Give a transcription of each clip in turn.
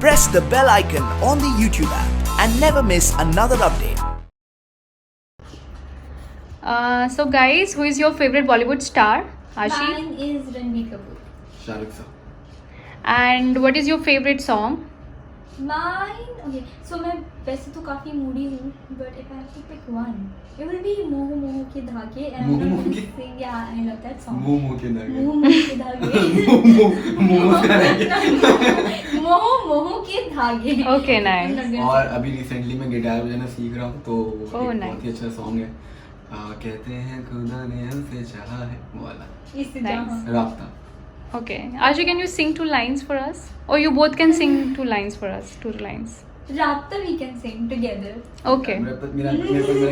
press the bell icon on the YouTube app and never miss another update. So guys, who is your favorite Bollywood star? Ashi. Mine is Ranbir Kapoor. Shahrukh sir. And what is your favorite song? Mine, okay. So मैं वैसे तो काफी Moody हूँ, but if I have to pick one, it will be मोह मोह के धागे. And I'm मोह going के? to sing. Yeah, I love that song. मुंह मुंह के धागे. मोह मोह के धागे. मुंह के धागे. मोह मोह के धागे. Okay, nice. और अभी रिसेंटली मैं गिटार बजाना सीख रहा हूँ तो एक nice. बहुत ही अच्छा सॉन्ग है. कहते हैं खुदा ने हमसे चाहा है वो वाला. इससे Nice. जहाँ. राब्ता. Okay. Ashi, can you sing 2 lines for us? Or you both can sing 2 lines for us. 2 lines. राब्ता we can sing together. Okay. मेरा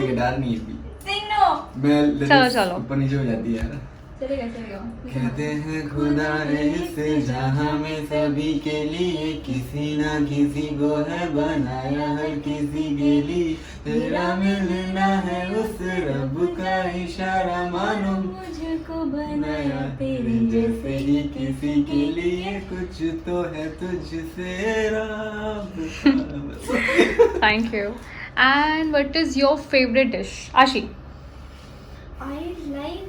गिटार नहीं है अभी. Sing no. मैं चलो. ऊपर नीचे हो जाती है यार. चलेगा. कहते हैं खुदा ने इस जहां में सभी के लिए किसी ना किसी को है बनाया हर किसी के लिए तेरा मिलना है उस रब का इशारा मानो मुझको बनाया तेरे जैसे ही किसी के लिए कुछ तो है तुझसे रब. Thank you. And what is your favorite dish? Ashi. I like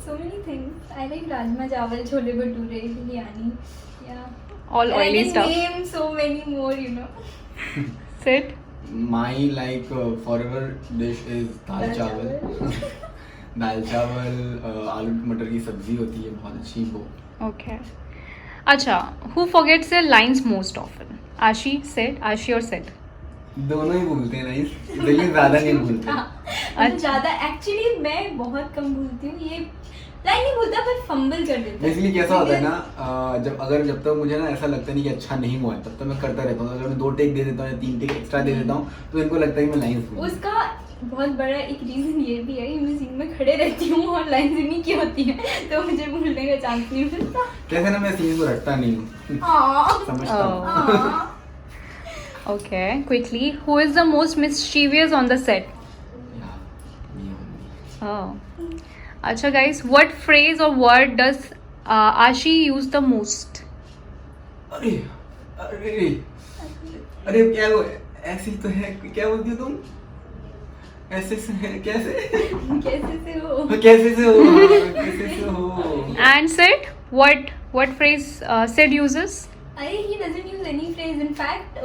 so many things. I like rajma chawal, chole bhature, biryani. Yeah. All And oily I can stuff. name so many more, you know. Sit. My forever dish is दाल चावल. दाल चावल आलू मटर की सब्जी होती है बहुत अच्छी वो. Okay. Acha, who forgets their lines most often? Ashi, Sid, Ashi or Sid? दोनों ही भूलते हैं नहीं लेकिन ज्यादा नहीं भूलते. मतलब ज्यादा एक्चुअली मैं बहुत कम भूलती हूँ. ये लाइन नहीं भूलता पर फंबल कर देता हूँ. बेसिकली कैसा होता है ना जब तक मुझे ना ऐसा लगता नहीं कि अच्छा नहीं हुआ है तब तक मैं करता रहता हूँ. अगर मैं 2 टेक दे देता हूँ या 3 टेक एक्स्ट्रा दे देता हूँ तो इनको लगता है कि मैं लाइन भूल. उसका बहुत बड़ा एक रीजन ये भी है कि मैं सीन में खड़े रहती हूँ और लाइन नहीं की होती है तो मुझे भूलने का चांस नहीं मिलता. कैसे ना मैं सीन को रटता नहीं हूँ. हाँ. समझता हूँ. Okay. Quickly, who is the most mischievous on the set? Yeah, me only. Oh. Acha guys, what phrase or word does Ashi use the most? अरे अरे अरे क्या वो ऐसी तो है क्या बोलती हो तुम. ऐसे से है कैसे कैसे से हो. कैसे से हो कैसे से हो. And Sid, what phrase Sid uses? He doesn't use any phrase. In fact,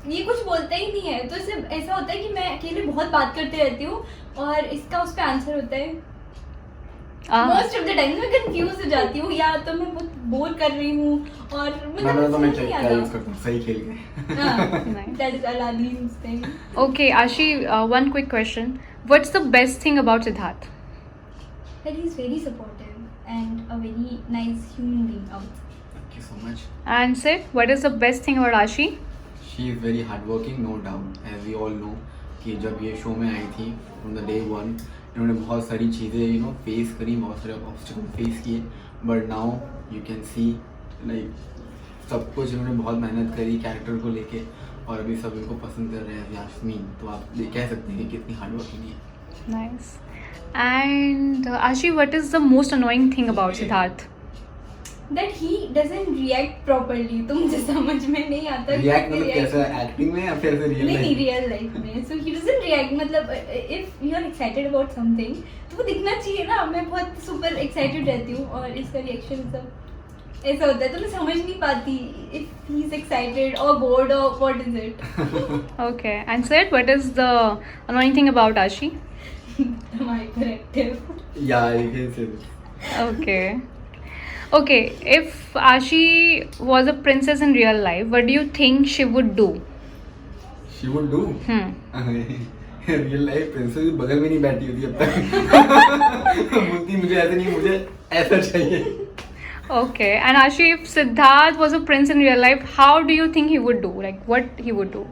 ये कुछ बोलता ही नहीं है तो इससे ऐसा होता है कि मैं अकेले बहुत बात करते रहती हूँ और इसका उस पे आंसर होता है. मोस्ट ऑफ द टाइम मैं कंफ्यूज हो जाती हूँ या तो मैं बहुत बोर कर रही हूँ और मैं तो मैं समझ नहीं क्या यूज आता. करता हूँ सही खेल के. Nice. That is Aladdin's thing. Okay, Ashi, one quick question. What's the best thing about Siddharth? That he is very supportive and a very nice human being out. Thank you so much. And Sid, what is the best thing about Ashi? She is very hardworking, no doubt, as we all know. कि जब ये show में आई थी from the day one, इन्होंने बहुत सारी चीज़ें face करी, बहुत सारे ऑब्स्टिकल फेस किए. But now you can see सब कुछ इन्होंने बहुत मेहनत करी कैरेक्टर को लेके और अभी सब इनको पसंद कर रहे हैं यास्मीन. तो आप कह सकते हैं कि कितनी हार्डवर्किंग है. Nice. And Ashi, what is the most annoying thing about Siddharth? That he doesn't react properly. तो मुझे समझ में नहीं आता. रिएक्ट मतलब कैसा एक्टिंग में या फिर ऐसे रियल नहीं लाइफ. रियल लाइफ में. So he doesn't react. मतलब if you are excited about something तो वो दिखना चाहिए ना. मैं बहुत super excited रहती हूँ और इसका रिएक्शन सब ऐसा होता है तो मैं समझ नहीं पाती if he is excited or bored or what is it. Okay. And Sid, what is the annoying thing about Ashi? I'm hyperactive. या you can say this. Okay. Okay, if Ashi was a princess in real life, what do you think she would do? She would do. Real life princess बगल में नहीं बैठी होती अब तक. बोलती मुझे ऐसा नहीं मुझे ऐसा चाहिए. Okay, and Ashi, if Siddharth was a prince in real life, how do you think he would do? Like, what he would do?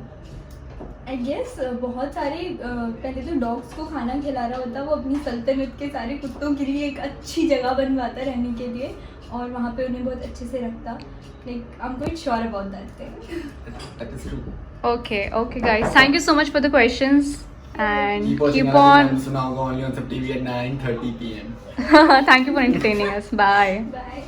I guess बहुत सारे पहले तो डॉग्स को खाना खिला रहा होता. वो अपनी सल्तनत के सारे कुत्तों के लिए एक अच्छी जगह बनवाता रहने के लिए और वहाँ पे उन्हें बहुत अच्छे से रखता. Like I'm quite sure about that thing. That is true. Okay, guys. Thank you so much for the questions and keep watching on. सुना होगा only on Sub TV at 9:30 PM. Thank you for entertaining us. Bye. Bye.